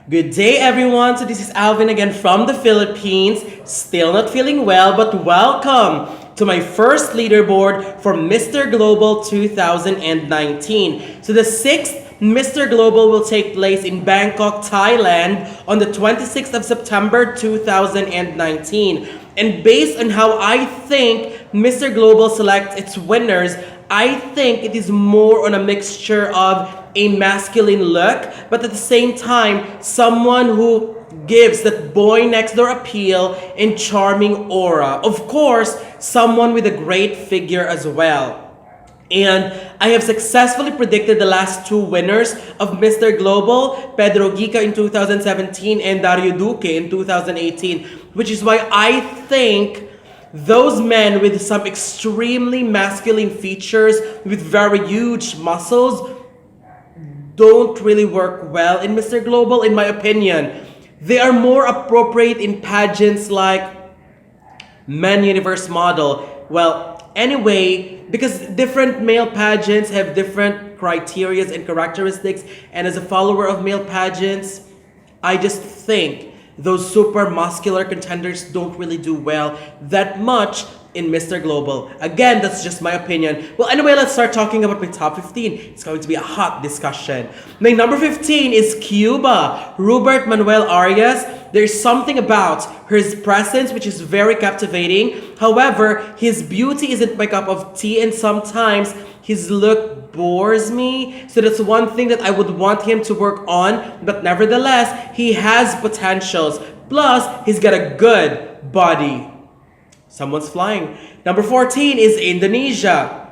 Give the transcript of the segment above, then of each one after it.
Good day, everyone. So this is Alvin again from the Philippines. Still not feeling well, but welcome to my first leaderboard for Mr. Global 2019. So the sixth Mr. Global will take place in Bangkok, Thailand on the 26th of September 2019. And based on how I think Mr. Global selects its winners, I think it is more on a mixture of a masculine look, but at the same time, someone who gives that boy next door appeal and charming aura. Of course, someone with a great figure as well. And I have successfully predicted the last two winners of Mr. Global, Pedro Gica in 2017 and Dario Duque in 2018, which is why I think those men with some extremely masculine features with very huge muscles don't really work well in Mr. Global, in my opinion. They are more appropriate in pageants like Men Universe Model. Well, anyway, because different male pageants have different criterias and characteristics, and as a follower of male pageants, I just think those super muscular contenders don't really do well that much in Mr. Global. Again, that's just my opinion. Well, anyway, let's start talking about my top 15. It's going to be a hot discussion. My number 15 is Cuba, Rubert Manuel Arias. There's something about his presence which is very captivating. However, his beauty isn't my cup of tea, and sometimes his look bores me. So that's one thing that I would want him to work on. But nevertheless, he has potentials. Plus, he's got a good body. Someone's flying. Number 14 is Indonesia.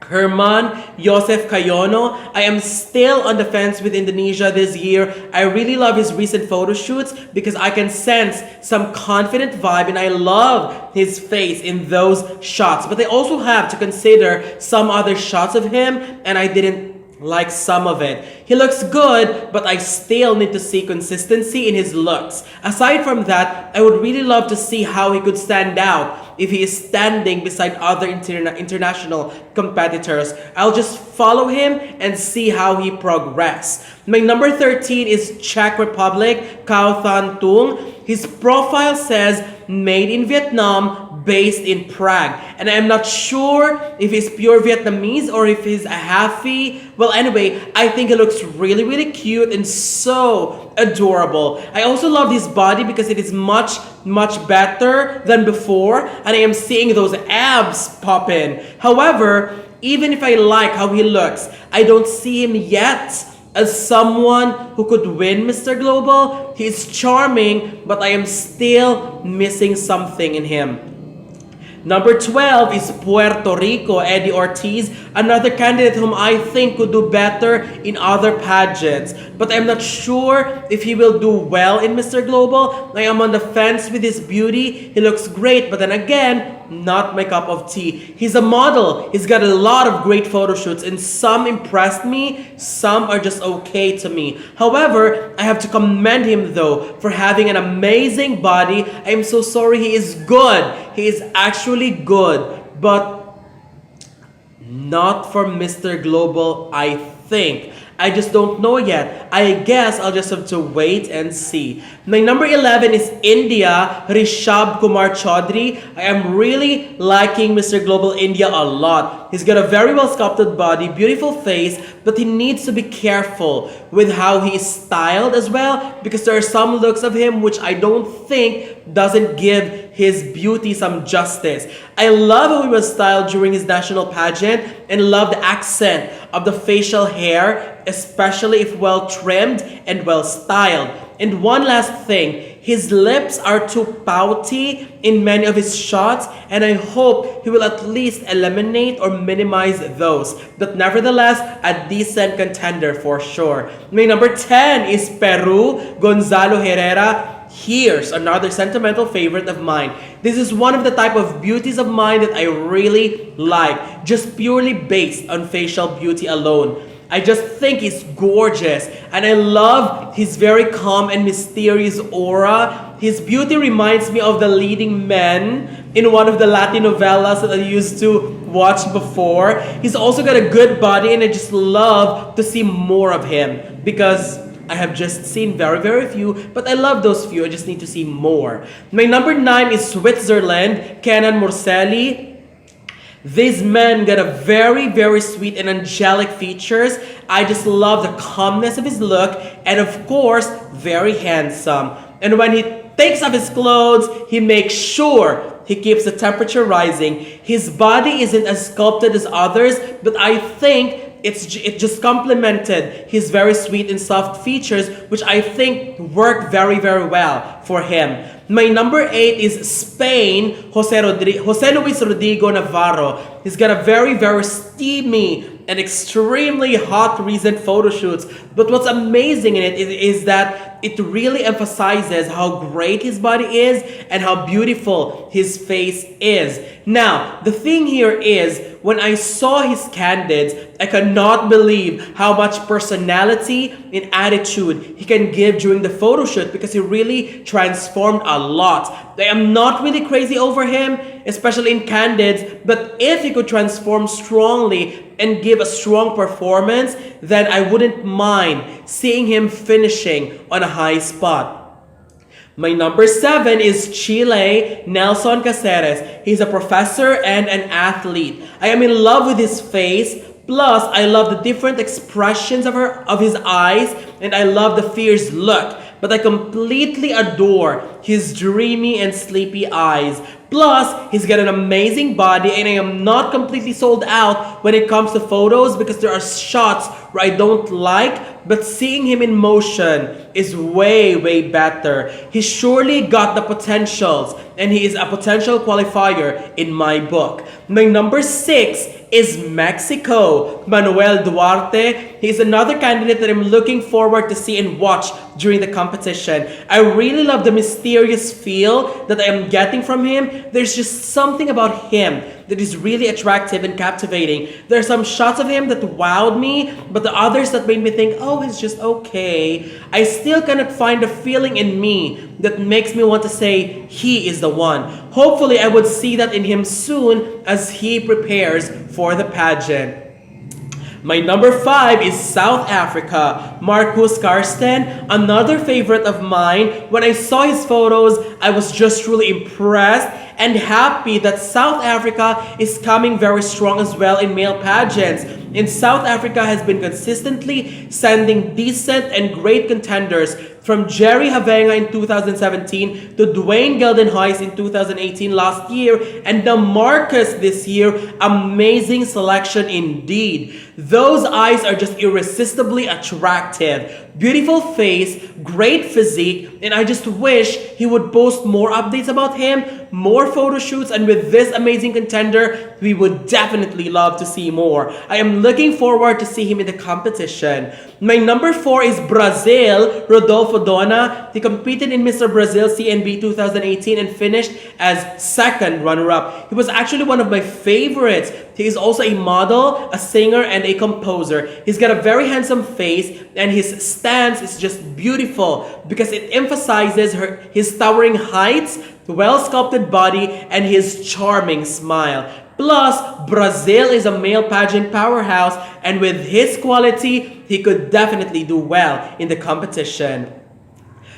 Herman, Yosef, Cahyono. I am still on the fence with Indonesia this year. I really love his recent photo shoots because I can sense some confident vibe, and I love his face in those shots. But I also have to consider some other shots of him, and I didn't like some of it. He looks good, but I still need to see consistency in his looks. Aside from that, I would really love to see how he could stand out if he is standing beside other international competitors. I'll just follow him and see how he progresses. My number 13 is Czech Republic, Cao Than Tung. His profile says made in Vietnam, based in Prague. And I'm not sure if he's pure Vietnamese or if he's a halfie. Well, anyway, I think he looks really, really cute and so adorable. I also love his body because it is much, much better than before. And I am seeing those abs pop in. However, even if I like how he looks, I don't see him yet as someone who could win Mr. Global. He's charming, but I am still missing something in him. Number 12 is Puerto Rico, Eddie Ortiz, another candidate whom I think could do better in other pageants. But I'm not sure if he will do well in Mr. Global. I am on the fence with his beauty. He looks great, but then again, not my cup of tea. He's a model. He's got a lot of great photo shoots, and some impressed me, some are just okay to me. However, I have to commend him though for having an amazing body. I am so sorry, he is good. He is actually good, but not for Mr. Global, I think. I just don't know yet. I guess I'll just have to wait and see. My number 11 is India, Rishabh Kumar Chaudhary. I am really liking Mr. Global India a lot. He's got a very well sculpted body, beautiful face, but he needs to be careful with how he is styled as well, because there are some looks of him which I don't think doesn't give his beauty some justice. I love how he was styled during his national pageant and love the accent of the facial hair, especially if well trimmed and well styled. And one last thing, his lips are too pouty in many of his shots, and I hope he will at least eliminate or minimize those. But nevertheless, a decent contender for sure. My number 10 is Peru, Gonzalo Herrera. Here's another sentimental favorite of mine. This is one of the type of beauties of mine that I really like, just purely based on facial beauty alone. I just think he's gorgeous, and I love his very calm and mysterious aura. His beauty reminds me of the leading men in one of the Latin novellas that I used to watch before. He's also got a good body, and I just love to see more of him because I have just seen very, very few, but I love those few. I just need to see more. My number 9 is Switzerland, Kenan Murseli. This man got a very, very sweet and angelic features. I just love the calmness of his look, and of course, very handsome. And when he takes off his clothes, he makes sure he keeps the temperature rising. His body isn't as sculpted as others, but I think it just complemented his very sweet and soft features, which I think worked very, very well for him. My number 8 is Spain, Jose Luis Rodrigo Navarro. He's got a very, very steamy and extremely hot recent photo shoots. But what's amazing in it is that it really emphasizes how great his body is and how beautiful his face is. Now, the thing here is, when I saw his candidates, I could not believe how much personality and attitude he can give during the photo shoot, because he really transformed a lot. I am not really crazy over him, especially in candidates, but if he could transform strongly and give a strong performance, then I wouldn't mind seeing him finishing on a high spot. My number 7 is Chile, Nelson Caceres. He's a professor and an athlete. I am in love with his face. Plus, I love the different expressions of his eyes, and I love the fierce look. But I completely adore his dreamy and sleepy eyes. Plus, he's got an amazing body, and I am not completely sold out when it comes to photos, because there are shots where I don't like, but seeing him in motion is way, way better. He surely got the potentials, and he is a potential qualifier in my book. My number 6 is Mexico, Manuel Duarte. He's another candidate that I'm looking forward to see and watch during the competition. I really love the mysterious feel that I am getting from him. There's just something about him that is really attractive and captivating. There are some shots of him that wowed me, but the others that made me think, oh, he's just okay. I still cannot find a feeling in me that makes me want to say he is the one. Hopefully, I would see that in him soon as he prepares for the pageant. My number 5 is South Africa, Marcus Karsten, another favorite of mine. When I saw his photos, I was just truly impressed and happy that South Africa is coming very strong as well in male pageants. And South Africa has been consistently sending decent and great contenders, from Jerry Havenga in 2017 to Dwayne Geldenhuys in 2018 last year, and now Marcus this year. Amazing selection indeed. Those eyes are just irresistibly attractive. Beautiful face, great physique, and I just wish he would post more updates about him, more photo shoots, and with this amazing contender, we would definitely love to see more. I am looking forward to see him in the competition. My number 4 is Brazil, Rodolfo Dona. He competed in Mr. Brazil CNB 2018 and finished as second runner-up. He was actually one of my favorites. He is also a model, a singer, and a composer. He's got a very handsome face, and his stance is just beautiful because it emphasizes his towering heights, well-sculpted body, and his charming smile. Plus, Brazil is a male pageant powerhouse, and with his quality, he could definitely do well in the competition.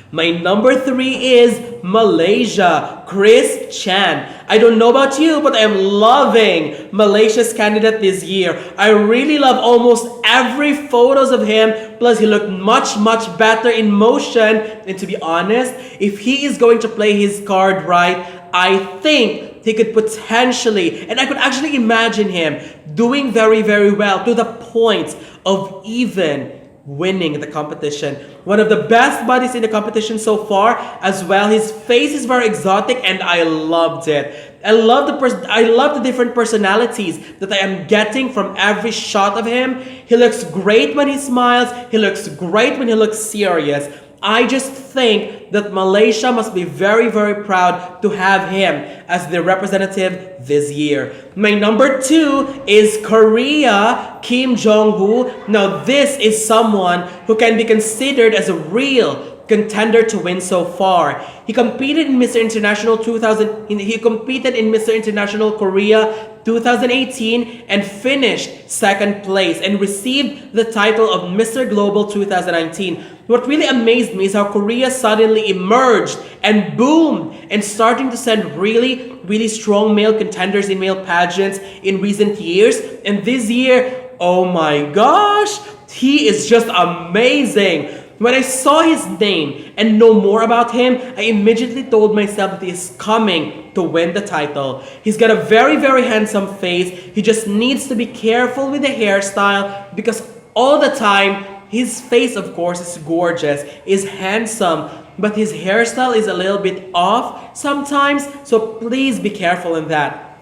My number 3 is Malaysia, Chris Chan. I don't know about you, but I am loving Malaysia's candidate this year. I really love almost every photos of him. Plus, he looked much, much better in motion. And to be honest, if he is going to play his card right, I think he could potentially, and I could actually imagine him doing very, very well to the point of even winning the competition. One of the best bodies in the competition so far as well. His face is very exotic, and I loved it. I love the different personalities that I am getting from every shot of him. He looks great when he smiles. He looks great when he looks serious. I just think that Malaysia must be very, very proud to have him as their representative this year. My number 2 is Korea, Kim Jong-woo. Now, this is someone who can be considered as a real contender to win so far. He competed in Mr. International 2000. He competed in Mr. International Korea 2018 and finished second place and received the title of Mr. Global 2019. What really amazed me is how Korea suddenly emerged and boomed and starting to send really strong male contenders in male pageants in recent years. And this year, oh my gosh, he is just amazing. When I saw his name and know more about him, I immediately told myself that he is coming to win the title. He's got a very handsome face. He just needs to be careful with the hairstyle because all the time, his face of course is gorgeous, is handsome, but his hairstyle is a little bit off sometimes, so please be careful in that.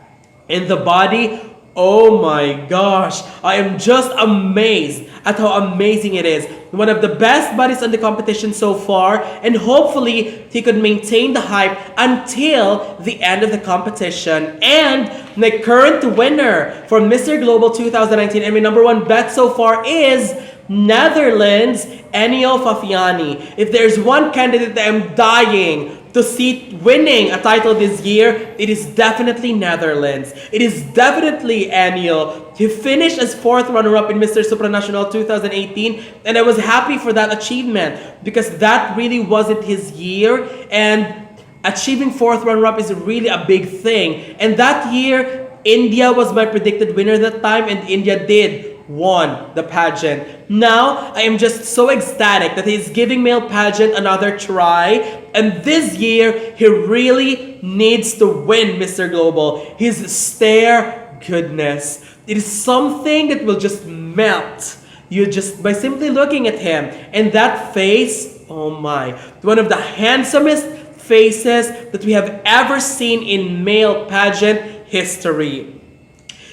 In the body, oh my gosh, I am just amazed at how amazing it is. One of the best bodies on the competition so far, and hopefully he could maintain the hype until the end of the competition. And the current winner for Mr. Global 2019 and my number one bet so far is Netherlands, Ennio Fafieanie. If there's one candidate that I'm dying to see winning a title this year, it is definitely Netherlands. It is definitely Ennio. He finished as 4th runner-up in Mr. Supranational 2018, and I was happy for that achievement because that really wasn't his year, and achieving 4th runner-up is really a big thing. And that year, India was my predicted winner that time, and India did won the pageant. Now, I am just so ecstatic that he's giving male pageant another try. And this year, he really needs to win Mr. Global. His stare, goodness. It is something that will just melt you just by simply looking at him. And that face, oh my. One of the handsomest faces that we have ever seen in male pageant history.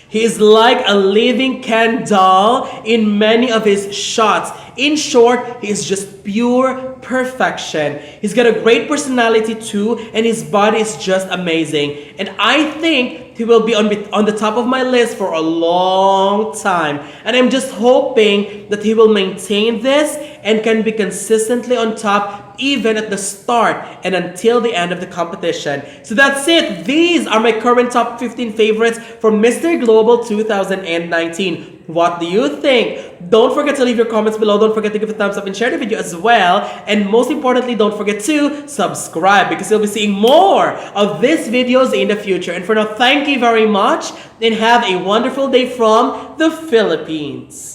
He is like a living Ken doll in many of his shots. In short, he is just pure perfection. He's got a great personality too, and his body is just amazing. And I think he will be on the top of my list for a long time. And I'm just hoping that he will maintain this and can be consistently on top even at the start and until the end of the competition. So that's it. These are my current top 15 favorites for Mr. Global 2019. What do you think? Don't forget to leave your comments below. Don't forget to give a thumbs up and share the video as well. And most importantly, don't forget to subscribe because you'll be seeing more of these videos in the future. And for now, thank you very much and have a wonderful day from the Philippines.